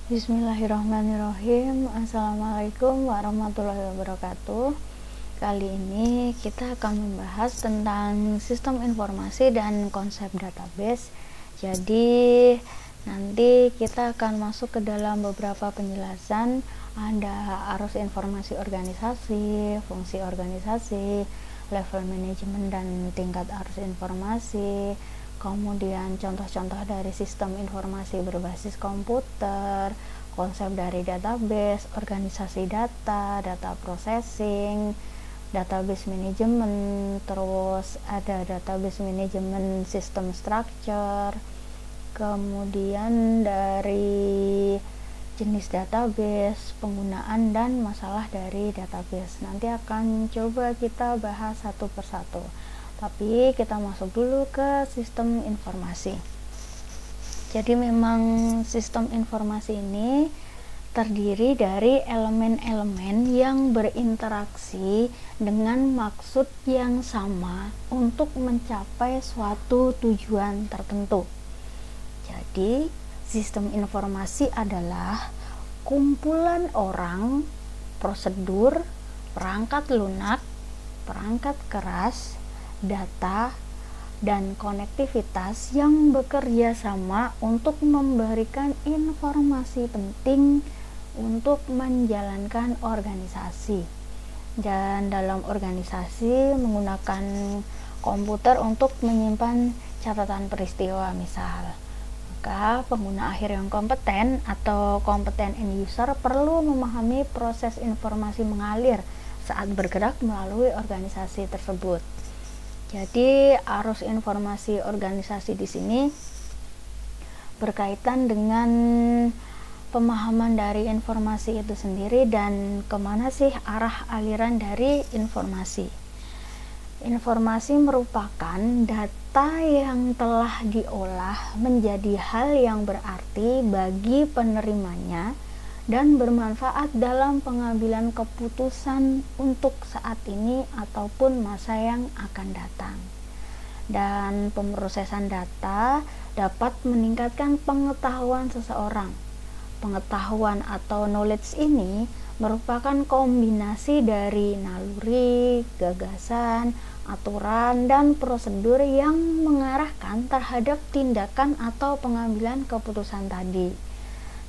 Bismillahirrahmanirrahim. Assalamualaikum warahmatullahi wabarakatuh. Kali ini kita akan membahas tentang sistem informasi dan konsep database. Jadi nanti kita akan masuk ke dalam beberapa penjelasan. Ada arus informasi organisasi, fungsi organisasi, level manajemen dan tingkat arus informasi, kemudian contoh-contoh dari sistem informasi berbasis komputer, konsep dari database, organisasi data, data processing, database manajemen, terus ada database manajemen sistem structure, kemudian dari jenis database, penggunaan dan masalah dari database. Nanti akan coba kita bahas satu persatu. Tapi kita masuk dulu ke sistem informasi. Jadi memang sistem informasi ini terdiri dari elemen-elemen yang berinteraksi dengan maksud yang sama untuk mencapai suatu tujuan tertentu. Jadi sistem informasi adalah kumpulan orang, prosedur, perangkat lunak, perangkat keras, data, dan konektivitas yang bekerja sama untuk memberikan informasi penting untuk menjalankan organisasi. Dan dalam organisasi menggunakan komputer untuk menyimpan catatan peristiwa misal. Maka pengguna akhir yang kompeten atau kompeten end user perlu memahami proses informasi mengalir saat bergerak melalui organisasi tersebut. Jadi arus informasi organisasi di sini berkaitan dengan pemahaman dari informasi itu sendiri dan kemana sih arah aliran dari informasi. Informasi merupakan data yang telah diolah menjadi hal yang berarti bagi penerimanya dan bermanfaat dalam pengambilan keputusan untuk saat ini ataupun masa yang akan datang. Dan pemrosesan data dapat meningkatkan pengetahuan seseorang. Pengetahuan atau knowledge ini merupakan kombinasi dari naluri, gagasan, aturan, dan prosedur yang mengarahkan terhadap tindakan atau pengambilan keputusan tadi.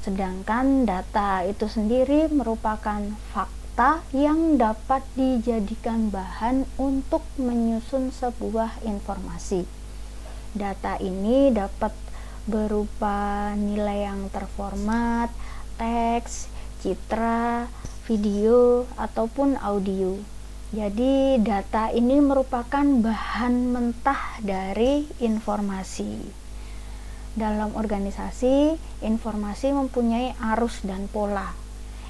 Sedangkan data itu sendiri merupakan fakta yang dapat dijadikan bahan untuk menyusun sebuah informasi. Data ini dapat berupa nilai yang terformat, teks, citra, video, ataupun audio. Jadi data ini merupakan bahan mentah dari informasi. Dalam organisasi, informasi mempunyai arus dan pola.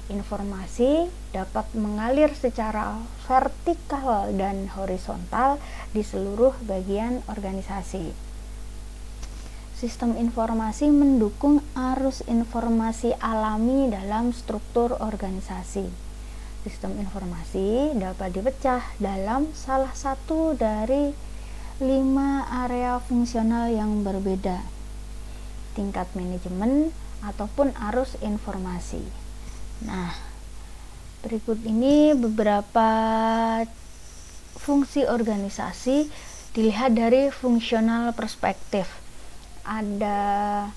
Informasi dapat mengalir secara vertikal dan horizontal di seluruh bagian organisasi. Sistem informasi mendukung arus informasi alami dalam struktur organisasi. Sistem informasi dapat dipecah dalam salah satu dari 5 area fungsional yang berbeda: tingkat manajemen ataupun arus informasi. Nah, berikut ini beberapa fungsi organisasi dilihat dari fungsional perspektif. Ada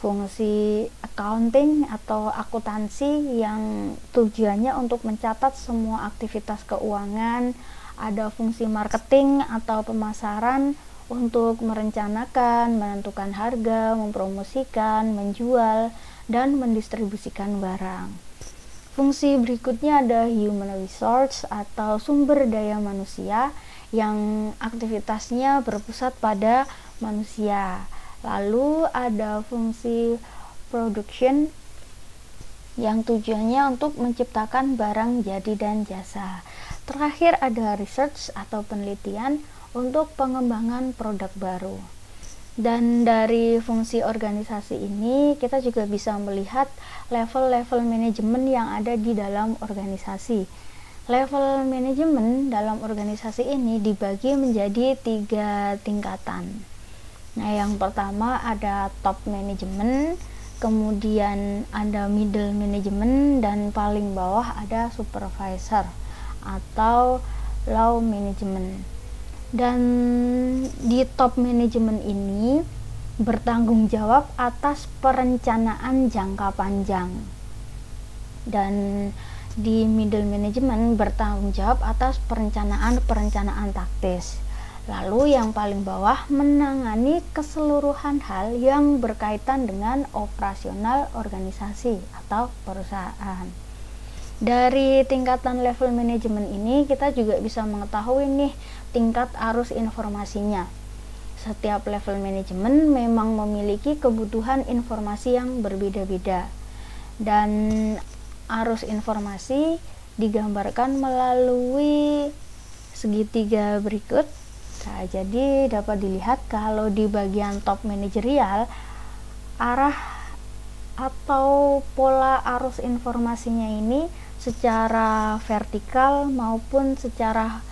fungsi accounting atau akuntansi yang tujuannya untuk mencatat semua aktivitas keuangan. Ada fungsi marketing atau pemasaran untuk merencanakan, menentukan harga, mempromosikan, menjual, dan mendistribusikan barang. Fungsi berikutnya ada human resource atau sumber daya manusia yang aktivitasnya berpusat pada manusia. Lalu ada fungsi production yang tujuannya untuk menciptakan barang jadi dan jasa. Terakhir ada research atau penelitian untuk pengembangan produk baru. Dan dari fungsi organisasi ini kita juga bisa melihat level-level manajemen yang ada di dalam organisasi. Level manajemen dalam organisasi ini dibagi menjadi 3 tingkatan. Nah, yang pertama ada top manajemen, kemudian ada middle management, dan paling bawah ada supervisor atau low management. Dan di top management ini bertanggung jawab atas perencanaan jangka panjang, dan di middle management bertanggung jawab atas perencanaan taktis. Lalu yang paling bawah menangani keseluruhan hal yang berkaitan dengan operasional organisasi atau perusahaan. Dari tingkatan level manajemen ini kita juga bisa mengetahui nih tingkat arus informasinya. Setiap level manajemen memang memiliki kebutuhan informasi yang berbeda-beda, dan arus informasi digambarkan melalui segitiga berikut. Nah, jadi dapat dilihat kalau di bagian top manajerial, arah atau pola arus informasinya ini secara vertikal maupun secara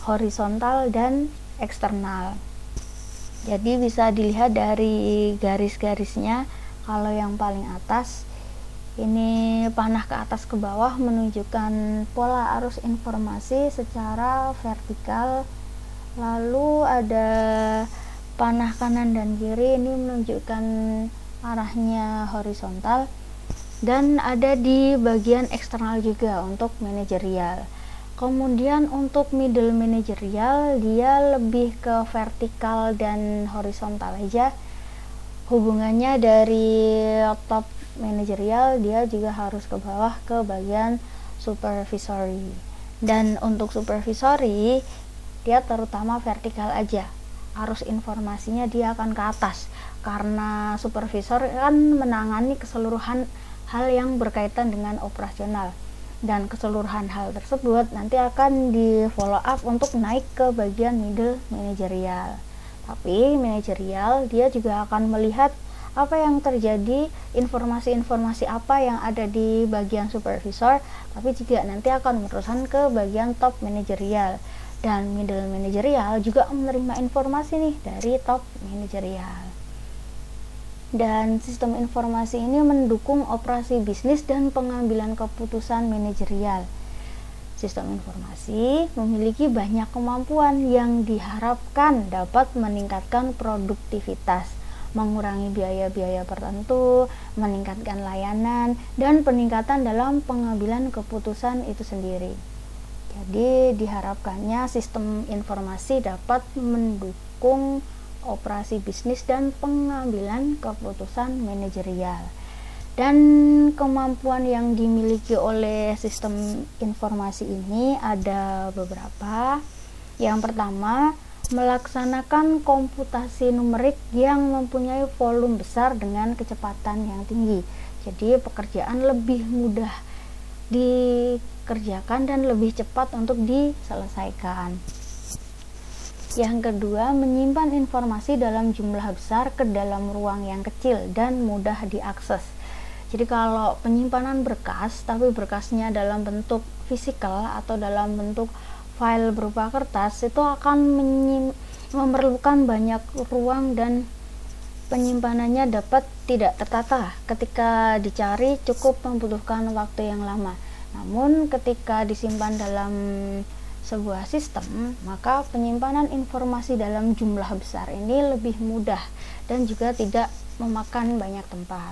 horizontal dan eksternal. Jadi bisa dilihat dari garis-garisnya, kalau yang paling atas ini panah ke atas ke bawah menunjukkan pola arus informasi secara vertikal, lalu ada panah kanan dan kiri ini menunjukkan arahnya horizontal, dan ada di bagian eksternal juga untuk manajerial. Kemudian untuk middle manajerial dia lebih ke vertikal dan horizontal aja hubungannya. Dari top manajerial dia juga harus ke bawah ke bagian supervisory, dan untuk supervisory dia terutama vertikal aja, arus informasinya dia akan ke atas karena supervisor kan menangani keseluruhan hal yang berkaitan dengan operasional, dan keseluruhan hal tersebut nanti akan di follow up untuk naik ke bagian middle manajerial. Tapi manajerial dia juga akan melihat apa yang terjadi, informasi-informasi apa yang ada di bagian supervisor, tapi juga nanti akan meneruskan ke bagian top manajerial, dan middle manajerial juga menerima informasi nih dari top manajerial. Dan sistem informasi ini mendukung operasi bisnis dan pengambilan keputusan manajerial. Sistem informasi memiliki banyak kemampuan yang diharapkan dapat meningkatkan produktivitas, mengurangi biaya-biaya tertentu, meningkatkan layanan, dan peningkatan dalam pengambilan keputusan itu sendiri. Jadi diharapkannya sistem informasi dapat mendukung operasi bisnis dan pengambilan keputusan manajerial. Dan kemampuan yang dimiliki oleh sistem informasi ini ada beberapa. Yang pertama, melaksanakan komputasi numerik yang mempunyai volume besar dengan kecepatan yang tinggi. Jadi pekerjaan lebih mudah dikerjakan dan lebih cepat untuk diselesaikan. Yang kedua, menyimpan informasi dalam jumlah besar ke dalam ruang yang kecil dan mudah diakses. Jadi kalau penyimpanan berkas, tapi berkasnya dalam bentuk fisikal atau dalam bentuk file berupa kertas, itu akan memerlukan banyak ruang dan penyimpanannya dapat tidak tertata. Ketika dicari cukup membutuhkan waktu yang lama. Namun ketika disimpan dalam sebuah sistem, maka penyimpanan informasi dalam jumlah besar ini lebih mudah dan juga tidak memakan banyak tempat.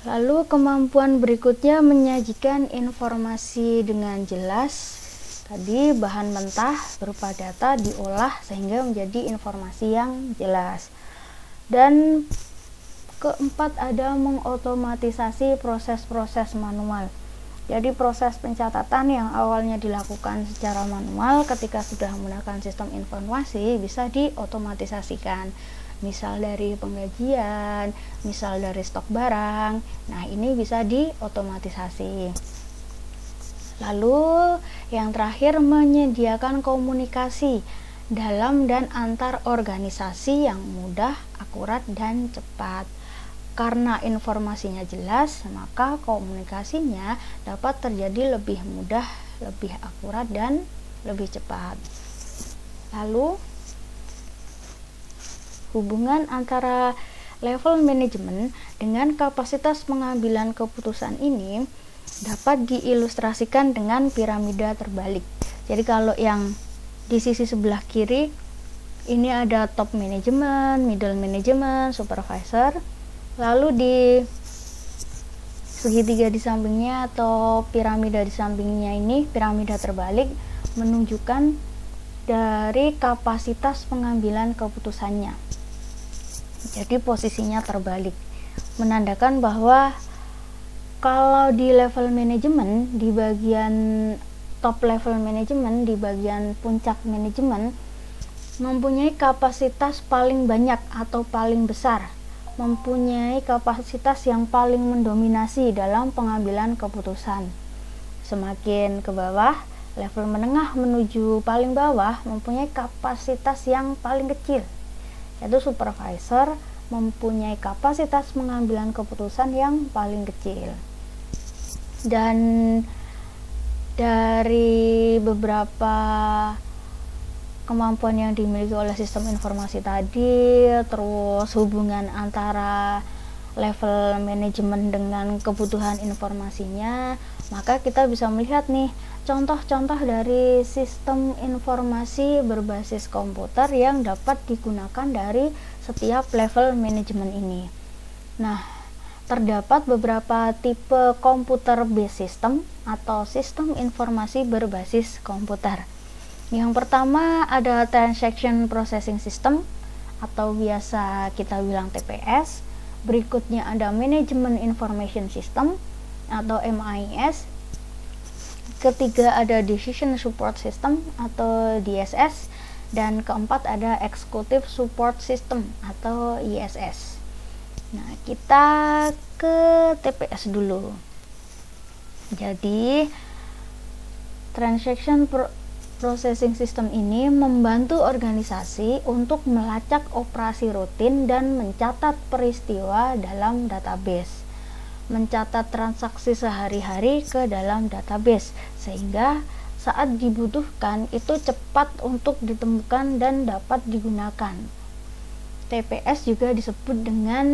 Lalu kemampuan berikutnya menyajikan informasi dengan jelas. Tadi bahan mentah berupa data diolah sehingga menjadi informasi yang jelas. Dan keempat ada mengotomatisasi proses-proses manual. Jadi proses pencatatan yang awalnya dilakukan secara manual ketika sudah menggunakan sistem informasi bisa diotomatisasikan. Misal dari penggajian, misal dari stok barang. Nah, ini bisa diotomatisasi. Lalu yang terakhir menyediakan komunikasi dalam dan antar organisasi yang mudah, akurat, dan cepat. Karena informasinya jelas, maka komunikasinya dapat terjadi lebih mudah, lebih akurat, dan lebih cepat. Lalu hubungan antara level manajemen dengan kapasitas pengambilan keputusan ini dapat diilustrasikan dengan piramida terbalik. Jadi kalau yang di sisi sebelah kiri ini ada top manajemen, middle manajemen, supervisor. Lalu di segitiga di sampingnya atau piramida di sampingnya ini, piramida terbalik, menunjukkan dari kapasitas pengambilan keputusannya. Jadi posisinya terbalik, menandakan bahwa kalau di level manajemen, di bagian top level manajemen, di bagian puncak manajemen, mempunyai kapasitas paling banyak atau paling besar, mempunyai kapasitas yang paling mendominasi dalam pengambilan keputusan. Semakin ke bawah, level menengah menuju paling bawah mempunyai kapasitas yang paling kecil, yaitu supervisor mempunyai kapasitas pengambilan keputusan yang paling kecil. Dan dari beberapa kemampuan yang dimiliki oleh sistem informasi tadi, terus hubungan antara level manajemen dengan kebutuhan informasinya, maka kita bisa melihat nih contoh-contoh dari sistem informasi berbasis komputer yang dapat digunakan dari setiap level manajemen ini. Nah, terdapat beberapa tipe computer based system atau sistem informasi berbasis komputer. Yang pertama ada Transaction Processing System atau biasa kita bilang TPS. Berikutnya ada Management Information System atau MIS. Ketiga ada Decision Support System atau DSS. Dan keempat ada Executive Support System atau ISS. Nah, kita ke TPS dulu. Jadi Transaction Processing System ini membantu organisasi untuk melacak operasi rutin dan mencatat peristiwa dalam database, mencatat transaksi sehari-hari ke dalam database, sehingga saat dibutuhkan itu cepat untuk ditemukan dan dapat digunakan. TPS juga disebut dengan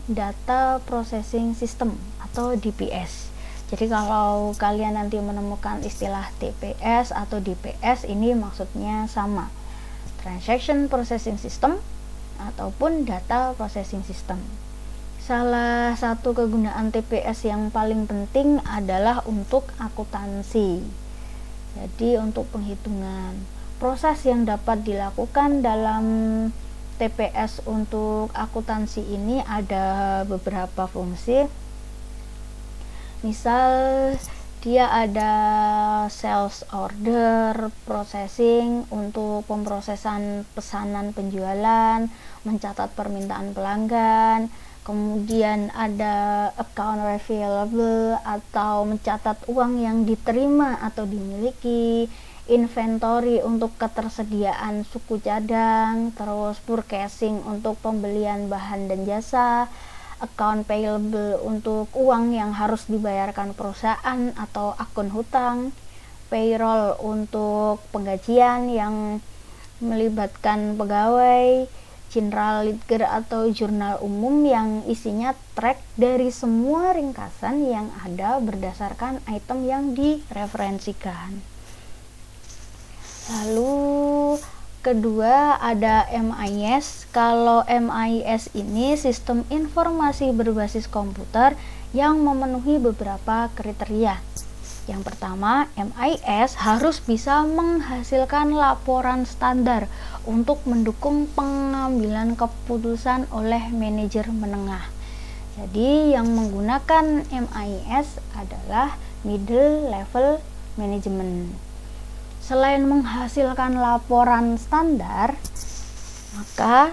Data Processing System atau DPS. Jadi kalau kalian nanti menemukan istilah TPS atau DPS, ini maksudnya sama, Transaction Processing System ataupun Data Processing System. Salah satu kegunaan TPS yang paling penting adalah untuk akuntansi. Jadi untuk penghitungan. Proses yang dapat dilakukan dalam TPS untuk akuntansi ini ada beberapa fungsi. Misal dia ada sales order processing untuk pemrosesan pesanan penjualan, mencatat permintaan pelanggan, kemudian ada account receivable atau mencatat uang yang diterima atau dimiliki, inventory untuk ketersediaan suku cadang, terus purchasing untuk pembelian bahan dan jasa, account payable untuk uang yang harus dibayarkan perusahaan atau akun hutang, payroll untuk penggajian yang melibatkan pegawai, general ledger atau jurnal umum yang isinya track dari semua ringkasan yang ada berdasarkan item yang direferensikan. Lalu kedua ada MIS. Kalau MIS ini sistem informasi berbasis komputer yang memenuhi beberapa kriteria. Yang pertama, MIS harus bisa menghasilkan laporan standar untuk mendukung pengambilan keputusan oleh manajer menengah. Jadi yang menggunakan MIS adalah middle level management. Selain menghasilkan laporan standar, maka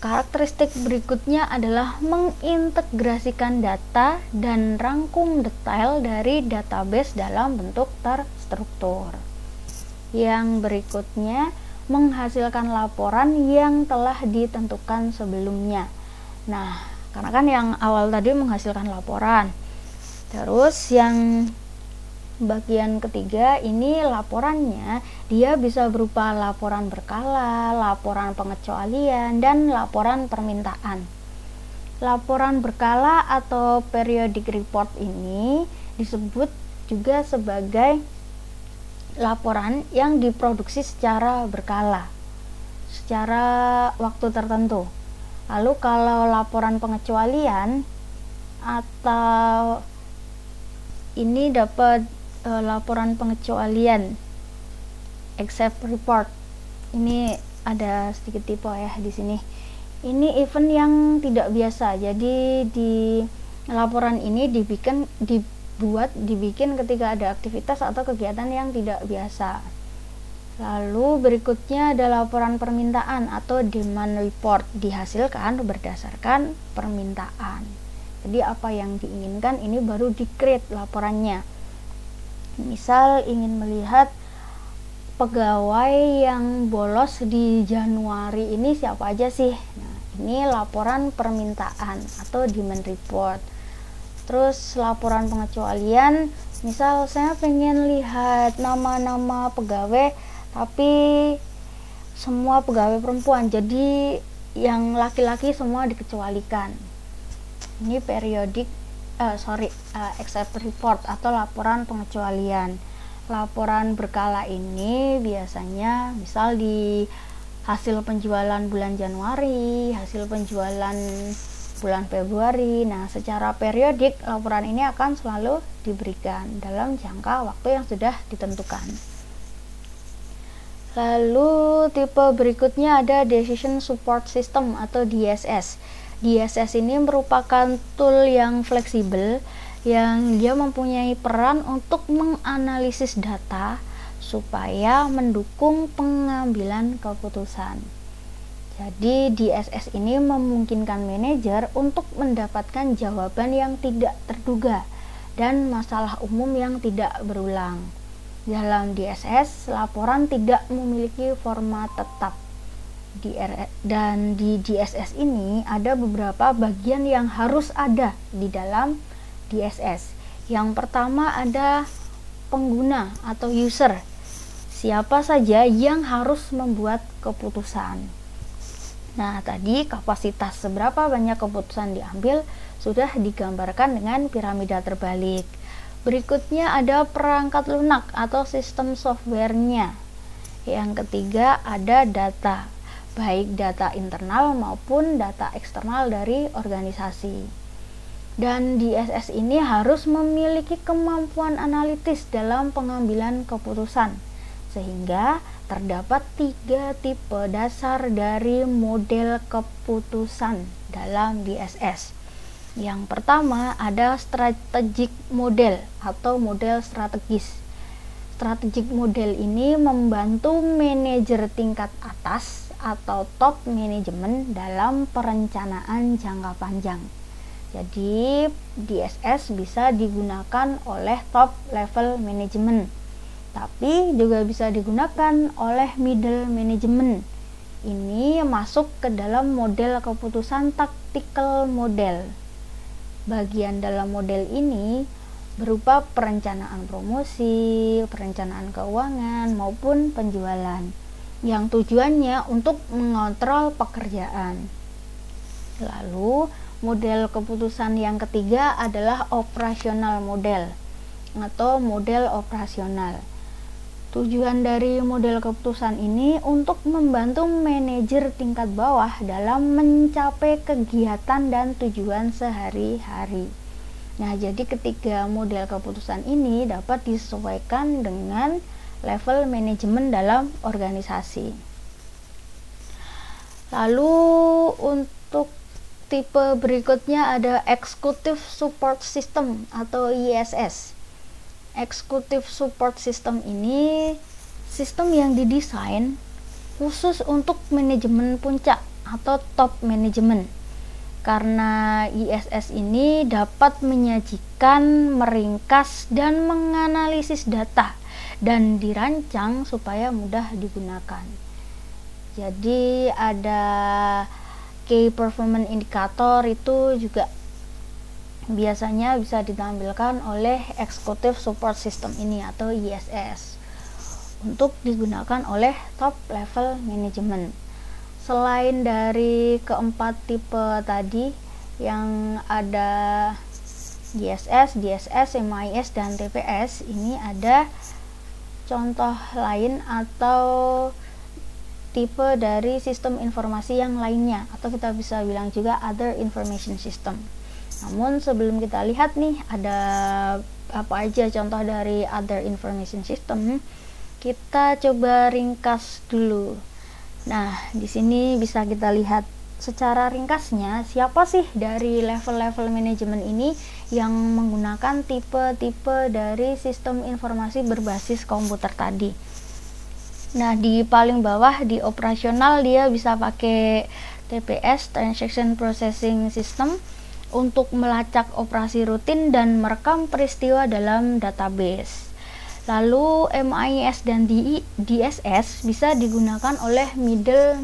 karakteristik berikutnya adalah mengintegrasikan data dan rangkum detail dari database dalam bentuk terstruktur. Yang berikutnya, menghasilkan laporan yang telah ditentukan sebelumnya. Nah, karena kan yang awal tadi menghasilkan laporan. Terus yang bagian ketiga ini laporannya dia bisa berupa laporan berkala, laporan pengecualian, dan laporan permintaan. Laporan berkala atau periodic report ini disebut juga sebagai laporan yang diproduksi secara berkala, secara waktu tertentu. Lalu kalau laporan pengecualian atau ini dapat laporan pengecualian, except report. Ini ada sedikit tipe ya di sini. Ini event yang tidak biasa. Jadi di laporan ini dibikin ketika ada aktivitas atau kegiatan yang tidak biasa. Lalu berikutnya ada laporan permintaan atau demand report, dihasilkan berdasarkan permintaan. Jadi apa yang diinginkan ini baru di-create laporannya. Misal ingin melihat pegawai yang bolos di Januari ini siapa aja sih. Nah, ini laporan permintaan atau demand report. Terus laporan pengecualian, misal saya pengen lihat nama-nama pegawai tapi semua pegawai perempuan, jadi yang laki-laki semua dikecualikan. Ini except report atau laporan pengecualian. Laporan berkala ini biasanya misal di hasil penjualan bulan Januari, hasil penjualan bulan Februari. Nah, secara periodik laporan ini akan selalu diberikan dalam jangka waktu yang sudah ditentukan. Lalu tipe berikutnya ada Decision Support System atau DSS. DSS ini merupakan tool yang fleksibel yang dia mempunyai peran untuk menganalisis data supaya mendukung pengambilan keputusan. Jadi DSS ini memungkinkan manajer untuk mendapatkan jawaban yang tidak terduga dan masalah umum yang tidak berulang. Dalam DSS, laporan tidak memiliki format tetap. Dan di DSS ini ada beberapa bagian yang harus ada di dalam DSS. Yang pertama ada pengguna atau user. Siapa saja yang harus membuat keputusan. Nah, tadi kapasitas seberapa banyak keputusan diambil sudah digambarkan dengan piramida terbalik. Berikutnya ada perangkat lunak atau sistem softwarenya. Yang ketiga ada data, baik data internal maupun data eksternal dari organisasi. Dan DSS ini harus memiliki kemampuan analitis dalam pengambilan keputusan, sehingga terdapat 3 tipe dasar dari model keputusan dalam DSS. Yang pertama ada strategic model atau model strategis. Strategic model ini membantu manajer tingkat atas atau top manajemen dalam perencanaan jangka panjang. Jadi DSS bisa digunakan oleh top level manajemen, tapi juga bisa digunakan oleh middle management. Ini masuk ke dalam model keputusan tactical model. Bagian dalam model ini berupa perencanaan promosi, perencanaan keuangan maupun penjualan, yang tujuannya untuk mengontrol pekerjaan. Lalu model keputusan yang ketiga adalah operasional model atau model operasional. Tujuan dari model keputusan ini untuk membantu manajer tingkat bawah dalam mencapai kegiatan dan tujuan sehari-hari. Nah, jadi ketiga model keputusan ini dapat disesuaikan dengan level manajemen dalam organisasi. Lalu untuk tipe berikutnya ada Executive Support System atau ISS. Executive Support System ini sistem yang didesain khusus untuk manajemen puncak atau top manajemen. Karena ISS ini dapat menyajikan, meringkas, dan menganalisis data dan dirancang supaya mudah digunakan. Jadi ada Key Performance Indicator itu juga biasanya bisa ditampilkan oleh Executive Support System ini atau ISS untuk digunakan oleh top level management. Selain dari keempat tipe tadi, yang ada GSS, DSS, MIS, dan TPS. Ini ada contoh lain atau tipe dari sistem informasi yang lainnya, atau kita bisa bilang juga other information system. Namun sebelum kita lihat nih ada apa aja contoh dari other information system, kita coba ringkas dulu. Nah, di sini bisa kita lihat secara ringkasnya siapa sih dari level-level manajemen ini yang menggunakan tipe-tipe dari sistem informasi berbasis komputer tadi. Nah, di paling bawah di operasional dia bisa pakai TPS, Transaction Processing System, untuk melacak operasi rutin dan merekam peristiwa dalam database. Lalu MIS dan DSS bisa digunakan oleh middle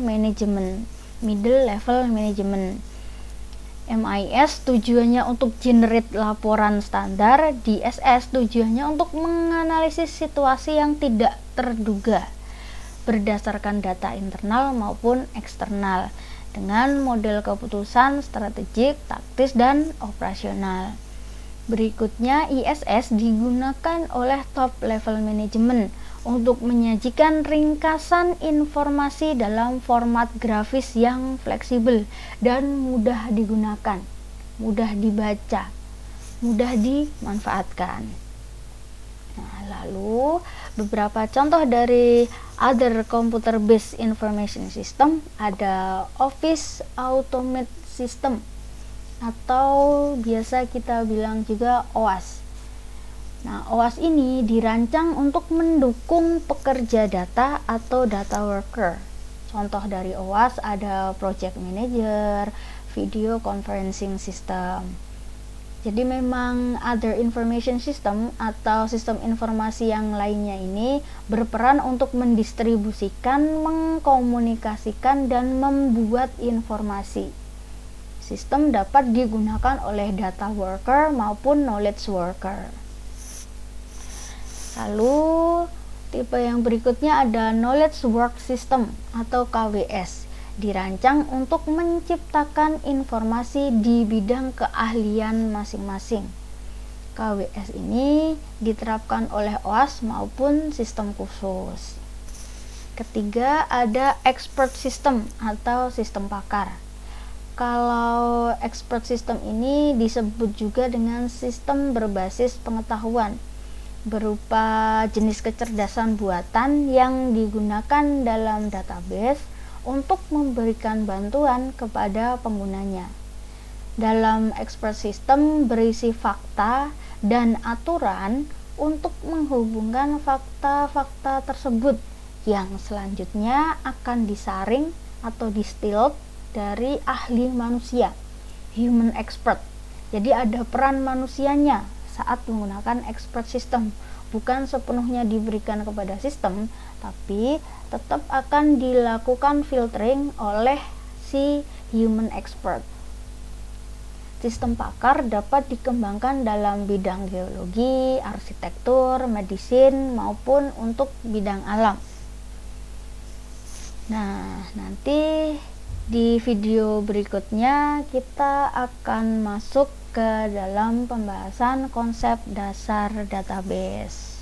level management. MIS tujuannya untuk generate laporan standar, DSS tujuannya untuk menganalisis situasi yang tidak terduga berdasarkan data internal maupun eksternal dengan model keputusan strategik, taktis, dan operasional. Berikutnya, ISS digunakan oleh top level management untuk menyajikan ringkasan informasi dalam format grafis yang fleksibel dan mudah digunakan, mudah dibaca, mudah dimanfaatkan. Nah, lalu beberapa contoh dari other computer based information system ada Office Automate System atau biasa kita bilang juga OAS. Nah, OAS ini dirancang untuk mendukung pekerja data atau data worker. Contoh dari OAS ada Project Manager, Video Conferencing System. Jadi memang other information system atau sistem informasi yang lainnya ini berperan untuk mendistribusikan, mengkomunikasikan, dan membuat informasi. Sistem dapat digunakan oleh data worker maupun knowledge worker. Lalu tipe yang berikutnya ada Knowledge Work System atau KWS. Dirancang untuk menciptakan informasi di bidang keahlian masing-masing. KWS ini diterapkan oleh OAS maupun sistem khusus. Ketiga ada Expert System atau sistem pakar. Kalau expert system ini disebut juga dengan sistem berbasis pengetahuan berupa jenis kecerdasan buatan yang digunakan dalam database untuk memberikan bantuan kepada penggunanya. Dalam expert system berisi fakta dan aturan untuk menghubungkan fakta-fakta tersebut yang selanjutnya akan disaring atau distilled dari ahli manusia, human expert. Jadi ada peran manusianya saat menggunakan expert system, bukan sepenuhnya diberikan kepada sistem, tapi tetap akan dilakukan filtering oleh si human expert. Sistem pakar dapat dikembangkan dalam bidang geologi, arsitektur, medicine, maupun untuk bidang alam. Nah, nanti di video berikutnya kita akan masuk ke dalam pembahasan konsep dasar database.